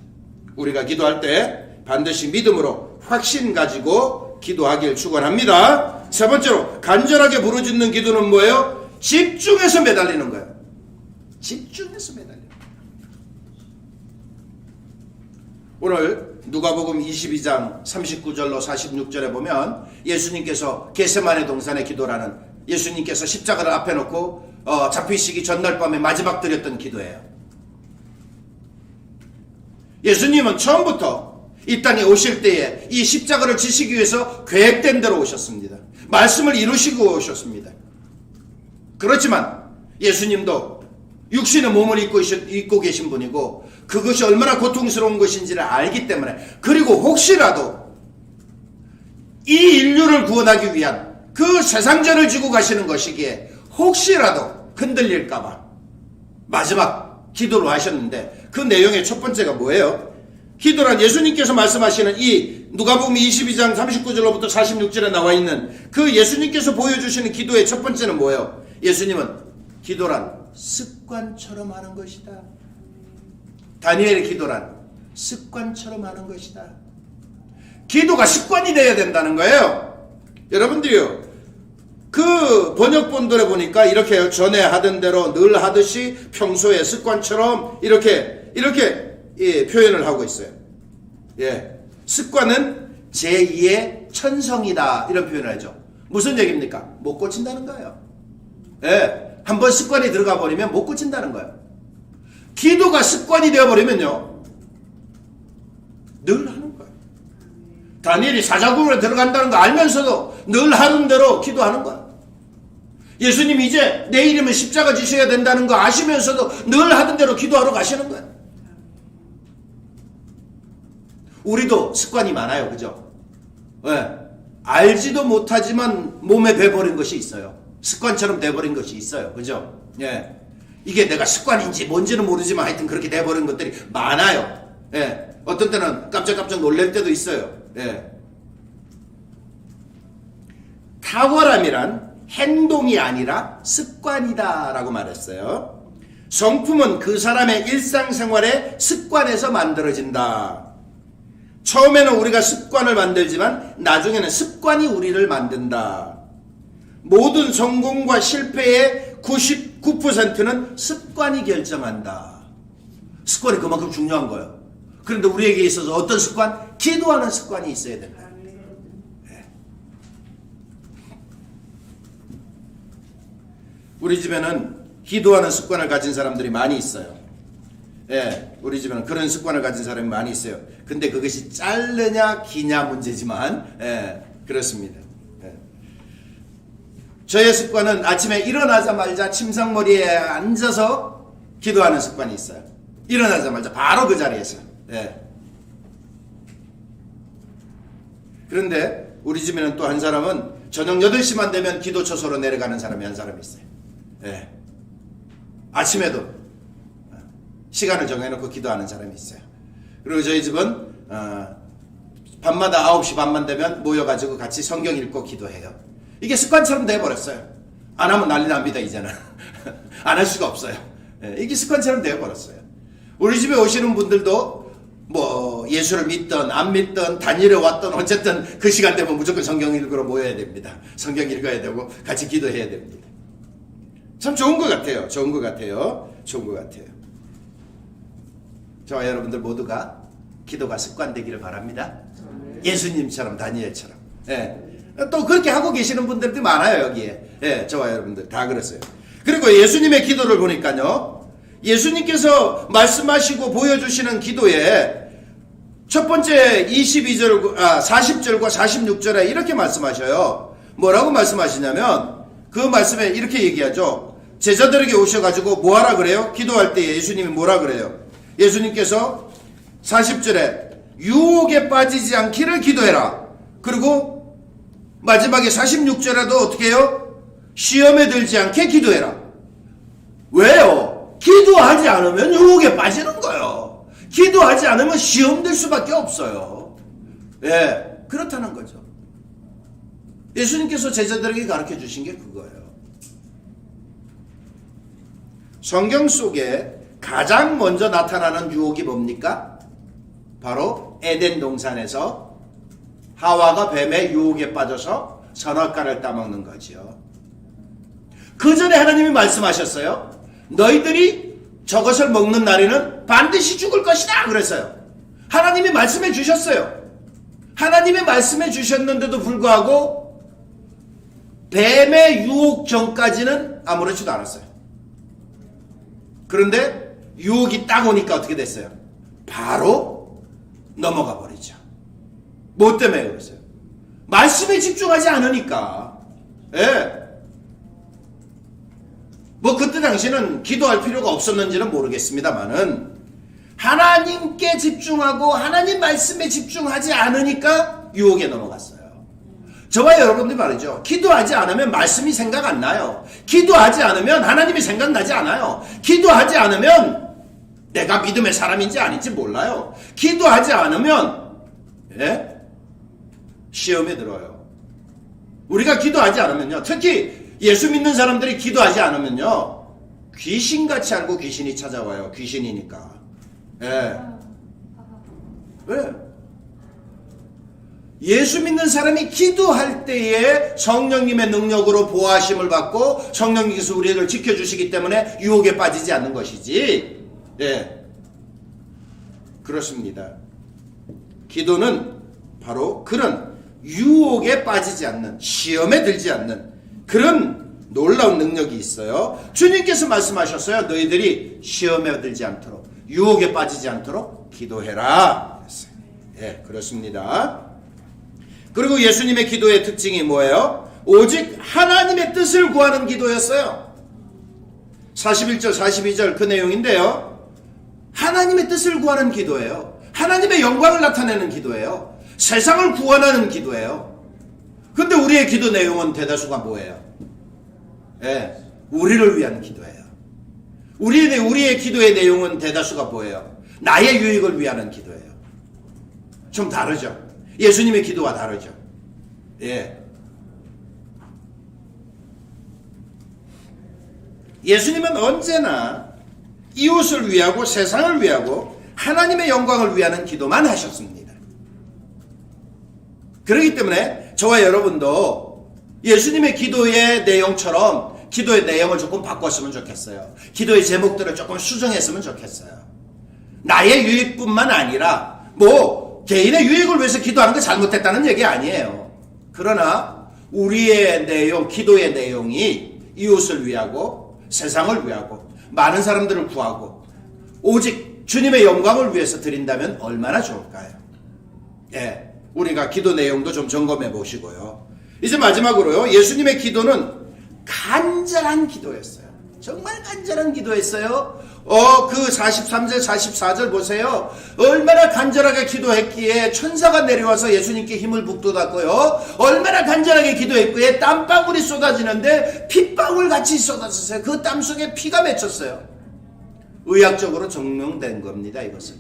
우리가 기도할 때 반드시 믿음으로 확신 가지고 기도하길 축원합니다. 세 번째로 간절하게 부르짖는 기도는 뭐예요? 집중해서 매달리는 거예요. 집중해서 매달리는 거예요. 오늘 누가복음 22장 39절로 46절에 보면 예수님께서 겟세마네 동산의 기도라는 예수님께서 십자가를 앞에 놓고 잡히시기 전날 밤에 마지막 드렸던 기도예요. 예수님은 처음부터 이 땅에 오실 때에 이 십자가를 지시기 위해서 계획된 대로 오셨습니다. 말씀을 이루시고 오셨습니다. 그렇지만 예수님도 육신의 몸을 입고 계신 분이고 그것이 얼마나 고통스러운 것인지를 알기 때문에 그리고 혹시라도 이 인류를 구원하기 위한 그 세상전을 지고 가시는 것이기에 혹시라도 흔들릴까봐 마지막 기도를 하셨는데 그 내용의 첫 번째가 뭐예요? 기도란 예수님께서 말씀하시는 이 누가복음 22장 39절로부터 46절에 나와 있는 그 예수님께서 보여주시는 기도의 첫 번째는 뭐예요? 예수님은 기도란 습관처럼 하는 것이다. 다니엘의 기도란 습관처럼 하는 것이다. 기도가 습관이 되어야 된다는 거예요. 여러분들이요, 그 번역본들에 보니까 이렇게 해요. 전에 하던 대로 늘 하듯이 평소에 습관처럼 이렇게 예, 표현을 하고 있어요. 예, 습관은 제2의 천성이다 이런 표현을 하죠. 무슨 얘기입니까? 못 고친다는 거예요. 예, 한번 습관이 들어가 버리면 못 고친다는 거예요. 기도가 습관이 되어버리면요 늘 하는 거예요. 다니엘이 사자굴에 들어간다는 거 알면서도 늘 하는 대로 기도하는 거예요. 예수님 이제 내일이면 십자가 지셔야 된다는 거 아시면서도 늘 하던 대로 기도하러 가시는 거예요. 우리도 습관이 많아요. 그죠? 네. 알지도 못하지만 몸에 배버린 것이 있어요. 습관처럼 돼버린 것이 있어요. 그죠? 예. 이게 내가 습관인지 뭔지는 모르지만 하여튼 그렇게 돼버린 것들이 많아요. 예. 어떤 때는 깜짝깜짝 놀랄 때도 있어요. 예. 탁월함이란 행동이 아니라 습관이다 라고 말했어요. 성품은 그 사람의 일상생활의 습관에서 만들어진다. 처음에는 우리가 습관을 만들지만 나중에는 습관이 우리를 만든다. 모든 성공과 실패의 99%는 습관이 결정한다. 습관이 그만큼 중요한 거예요. 그런데 우리에게 있어서 어떤 습관? 기도하는 습관이 있어야 된다. 네. 우리 집에는 기도하는 습관을 가진 사람들이 많이 있어요. 예, 우리 집에는 그런 습관을 가진 사람이 많이 있어요. 근데 그것이 짧느냐 기냐 문제지만 예, 그렇습니다. 예. 저의 습관은 아침에 일어나자마자 침상머리에 앉아서 기도하는 습관이 있어요. 일어나자마자 바로 그 자리에서. 예. 그런데 우리 집에는 또 한 사람은 저녁 8시만 되면 기도 처소로 내려가는 사람이 한 사람이 있어요. 예. 아침에도 시간을 정해놓고 기도하는 사람이 있어요. 그리고 저희 집은 밤마다 9시 반만 되면 모여가지고 같이 성경 읽고 기도해요. 이게 습관처럼 돼버렸어요. 안 하면 난리 납니다. 이제는 안 할 수가 없어요. 이게 습관처럼 돼버렸어요. 우리 집에 오시는 분들도 뭐 예수를 믿든 안 믿든 다니러 왔든 어쨌든 그 시간 되면 무조건 성경 읽으러 모여야 됩니다. 성경 읽어야 되고 같이 기도해야 됩니다. 참 좋은 것 같아요. 좋은 것 같아요. 좋은 것 같아요. 저와 여러분들 모두가 기도가 습관되기를 바랍니다. 예수님처럼 다니엘처럼. 예. 또 그렇게 하고 계시는 분들도 많아요 여기에. 예, 저와 여러분들 다 그랬어요. 그리고 예수님의 기도를 보니까요, 예수님께서 말씀하시고 보여주시는 기도에 첫 번째 40절과 46절에 이렇게 말씀하셔요. 뭐라고 말씀하시냐면 그 말씀에 이렇게 얘기하죠. 제자들에게 오셔가지고 뭐하라 그래요? 기도할 때 예수님이 뭐라 그래요? 예수님께서 40절에 유혹에 빠지지 않기를 기도해라. 그리고 마지막에 46절에도 어떻게 해요? 시험에 들지 않게 기도해라. 왜요? 기도하지 않으면 유혹에 빠지는 거예요. 기도하지 않으면 시험 들 수밖에 없어요. 예, 그렇다는 거죠. 예수님께서 제자들에게 가르쳐 주신 게 그거예요. 성경 속에 가장 먼저 나타나는 유혹이 뭡니까? 바로 에덴 동산에서 하와가 뱀의 유혹에 빠져서 선악과를 따먹는 거지요. 그 전에 하나님이 말씀하셨어요. 너희들이 저것을 먹는 날에는 반드시 죽을 것이다 그랬어요. 하나님이 말씀해 주셨어요. 하나님이 말씀해 주셨는데도 불구하고 뱀의 유혹 전까지는 아무렇지도 않았어요. 그런데 유혹이 딱 오니까 어떻게 됐어요? 바로 넘어가 버리죠. 뭐 때문에 그랬어요? 말씀에 집중하지 않으니까. 예. 뭐 그때 당시는 기도할 필요가 없었는지는 모르겠습니다만은 하나님께 집중하고 하나님 말씀에 집중하지 않으니까 유혹에 넘어갔어요. 저와 여러분들이 말이죠. 기도하지 않으면 말씀이 생각 안 나요. 기도하지 않으면 하나님이 생각나지 않아요. 기도하지 않으면 내가 믿음의 사람인지 아닌지 몰라요. 기도하지 않으면 예? 시험에 들어요. 우리가 기도하지 않으면요. 특히 예수 믿는 사람들이 기도하지 않으면요. 귀신같이 알고 귀신이 찾아와요. 귀신이니까. 예. 왜? 예수 믿는 사람이 기도할 때에 성령님의 능력으로 보호하심을 받고 성령님께서 우리를 지켜주시기 때문에 유혹에 빠지지 않는 것이지. 예. 그렇습니다. 기도는 바로 그런 유혹에 빠지지 않는, 시험에 들지 않는 그런 놀라운 능력이 있어요. 주님께서 말씀하셨어요. 너희들이 시험에 들지 않도록, 유혹에 빠지지 않도록 기도해라. 그랬어요. 예, 그렇습니다. 그리고 예수님의 기도의 특징이 뭐예요? 오직 하나님의 뜻을 구하는 기도였어요. 41절, 42절 그 내용인데요. 하나님의 뜻을 구하는 기도예요. 하나님의 영광을 나타내는 기도예요. 세상을 구원하는 기도예요. 근데 우리의 기도 내용은 대다수가 뭐예요? 예, 우리를 위한 기도예요. 우리의 기도의 내용은 대다수가 뭐예요? 나의 유익을 위하는 기도예요. 좀 다르죠? 예수님의 기도와 다르죠? 예. 예수님은 언제나 이웃을 위하고 세상을 위하고 하나님의 영광을 위하는 기도만 하셨습니다. 그렇기 때문에 저와 여러분도 예수님의 기도의 내용처럼 기도의 내용을 조금 바꿨으면 좋겠어요. 기도의 제목들을 조금 수정했으면 좋겠어요. 나의 유익뿐만 아니라 뭐 개인의 유익을 위해서 기도하는 게 잘못됐다는 얘기 아니에요. 그러나 우리의 내용, 기도의 내용이 이웃을 위하고 세상을 위하고 많은 사람들을 구하고 오직 주님의 영광을 위해서 드린다면 얼마나 좋을까요? 예, 우리가 기도 내용도 좀 점검해 보시고요. 이제 마지막으로요. 예수님의 기도는 간절한 기도였어요. 정말 간절한 기도였어요. 그 43절, 44절 보세요. 얼마나 간절하게 기도했기에 천사가 내려와서 예수님께 힘을 북돋았고요. 얼마나 간절하게 기도했기에 땀방울이 쏟아지는데 핏방울 같이 쏟아졌어요. 그 땀 속에 피가 맺혔어요. 의학적으로 증명된 겁니다, 이것은.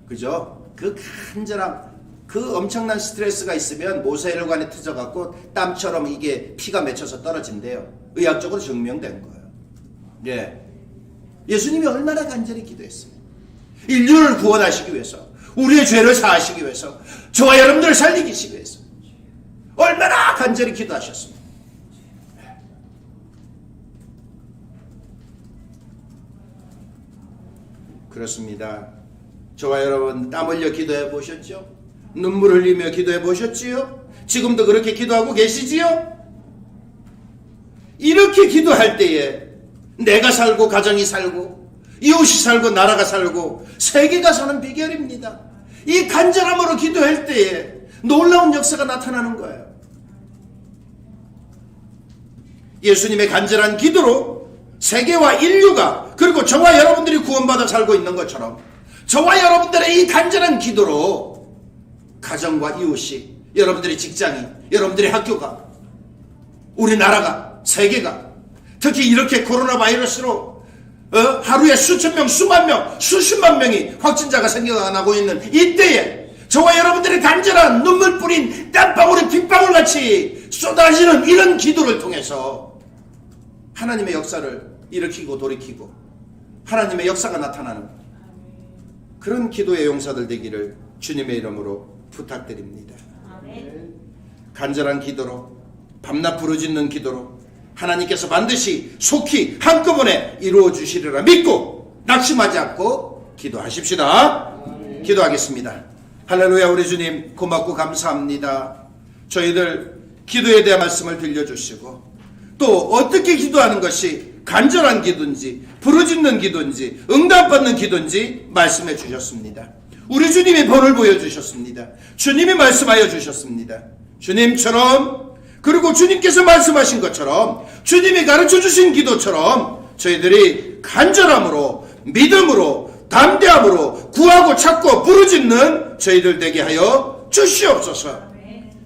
그죠? 그 간절함, 그 엄청난 스트레스가 있으면 모세혈관에 터져갖고 땀처럼 이게 피가 맺혀서 떨어진대요. 의학적으로 증명된 거예요. 예. 예수님이 얼마나 간절히 기도했습니까? 인류를 구원하시기 위해서, 우리의 죄를 사하시기 위해서, 저와 여러분들을 살리기 위해서 얼마나 간절히 기도하셨습니까? 그렇습니다. 저와 여러분 땀 흘려 기도해 보셨죠? 눈물 흘리며 기도해 보셨지요? 지금도 그렇게 기도하고 계시지요? 이렇게 기도할 때에 내가 살고 가정이 살고 이웃이 살고 나라가 살고 세계가 사는 비결입니다. 이 간절함으로 기도할 때에 놀라운 역사가 나타나는 거예요. 예수님의 간절한 기도로 세계와 인류가, 그리고 저와 여러분들이 구원받아 살고 있는 것처럼 저와 여러분들의 이 간절한 기도로 가정과 이웃이, 여러분들의 직장이, 여러분들의 학교가, 우리나라가, 세계가, 특히 이렇게 코로나 바이러스로 하루에 수천 명, 수만 명, 수십만 명이 확진자가 생겨나고 있는 이때에 저와 여러분들의 간절한 눈물 뿌린 땀방울이 빗방울같이 쏟아지는 이런 기도를 통해서 하나님의 역사를 일으키고 돌이키고 하나님의 역사가 나타나는 그런 기도의 용사들 되기를 주님의 이름으로 부탁드립니다. 간절한 기도로, 밤낮 부르짖는 기도로 하나님께서 반드시 속히 한꺼번에 이루어 주시리라 믿고 낙심하지 않고 기도하십시다. 기도하겠습니다. 할렐루야. 우리 주님 고맙고 감사합니다. 저희들 기도에 대한 말씀을 들려주시고 또 어떻게 기도하는 것이 간절한 기도인지 부르짖는 기도인지 응답받는 기도인지 말씀해 주셨습니다. 우리 주님이 본을 보여주셨습니다. 주님이 말씀하여 주셨습니다. 주님처럼, 그리고 주님께서 말씀하신 것처럼, 주님이 가르쳐 주신 기도처럼 저희들이 간절함으로, 믿음으로, 담대함으로 구하고 찾고 부르짖는 저희들 되게 하여 주시옵소서.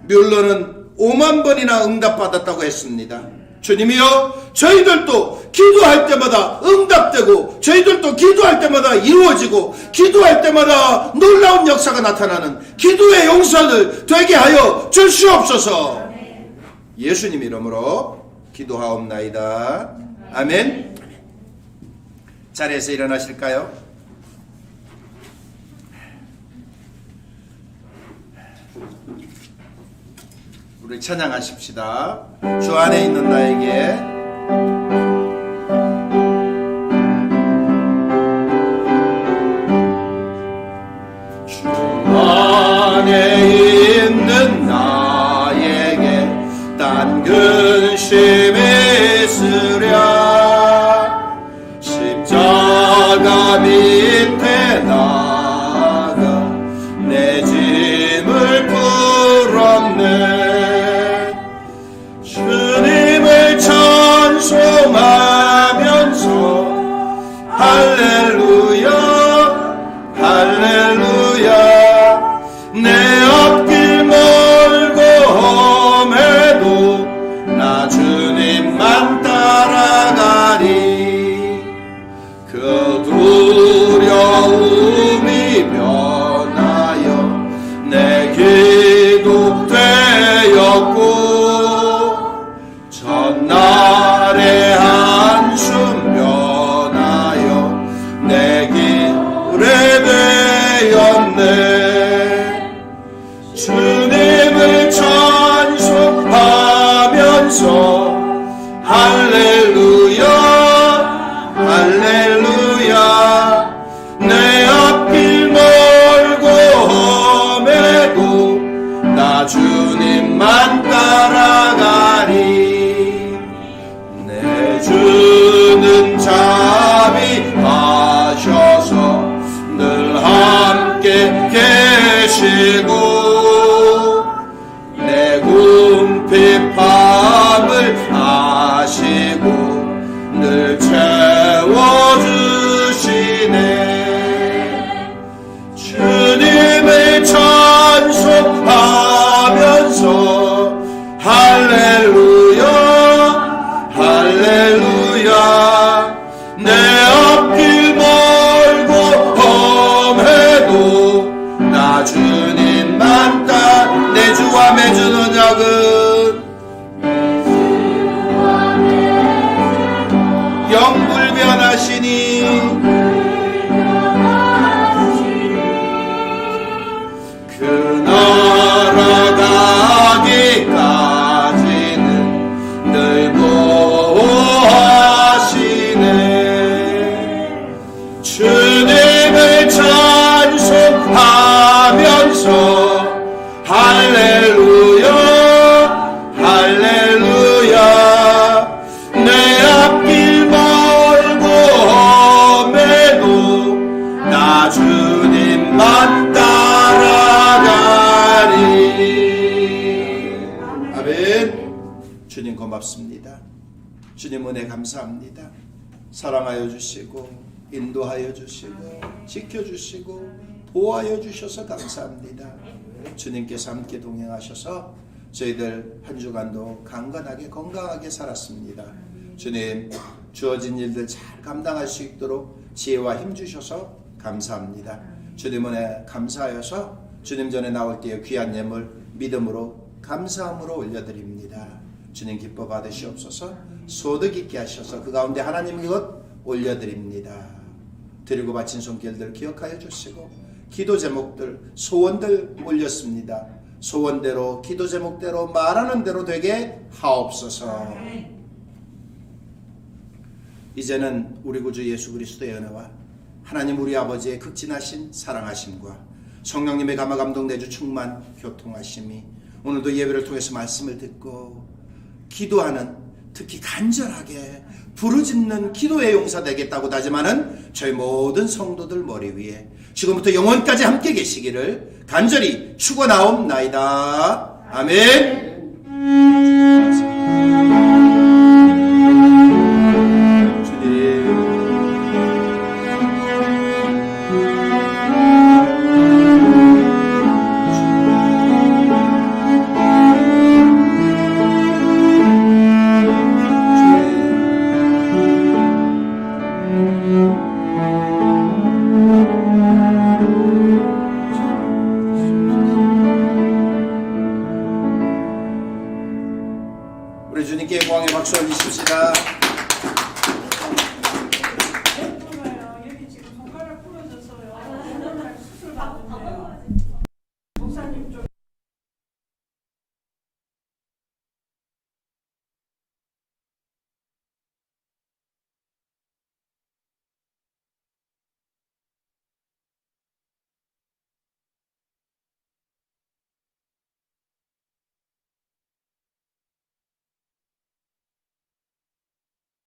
뮬러는 5만 번이나 응답받았다고 했습니다. 주님이여, 저희들도 기도할 때마다 응답되고 저희들도 기도할 때마다 이루어지고 기도할 때마다 놀라운 역사가 나타나는 기도의 용사들 되게 하여 주시옵소서. 예수님 이름으로 기도하옵나이다. 아멘. 자리에서 일어나실까요? 우리 찬양하십시다. 주 안에 있는 나에게 주 안에 있는 나에게 딴 근심이 있으랴 십자가 밑에 나가 내 짐을 풀었네. 주님을 찬송하면서 할렐루야 할렐루야 내 앞길 멀고 험해도 나 주님만 따라가리. 그 두려움이 변하여 내 기도 되었고 전날의 한숨 변하여 내 길에 되었네. 주님을 찬송하면서 할렐루야 할렐루야 내 앞길 멀고 험해도 나 주님만 따라가리. 내 주는 자비하셔서 늘 함께 나 주님만 따라가리. 아멘. 주님 고맙습니다. 주님 은혜 감사합니다. 사랑하여 주시고 인도하여 주시고 지켜주시고 보호하여 주셔서 감사합니다. 주님께서 함께 동행하셔서 저희들 한 주간도 강건하게 건강하게 살았습니다. 주님 주어진 일들 잘 감당할 수 있도록 지혜와 힘 주셔서 감사합니다. 주님 은혜 감사하여서 주님 전에 나올 때의 귀한 예물 믿음으로 감사함으로 올려드립니다. 주님 기뻐 받으시옵소서. 소득 있게 하셔서 그 가운데 하나님 것 올려드립니다. 드리고 바친 손길들 기억하여 주시고 기도 제목들 소원들 올렸습니다. 소원대로 기도 제목대로 말하는 대로 되게 하옵소서. 이제는 우리 구주 예수 그리스도의 은혜와 하나님 우리 아버지의 극진하신 사랑하심과 성령님의 감화 감동 내주 충만 교통하심이 오늘도 예배를 통해서 말씀을 듣고 기도하는 특히 간절하게 부르짖는 기도의 용사 되겠다고 다짐하는 저희 모든 성도들 머리 위에 지금부터 영원까지 함께 계시기를 간절히 축원하옵나이다. 아멘.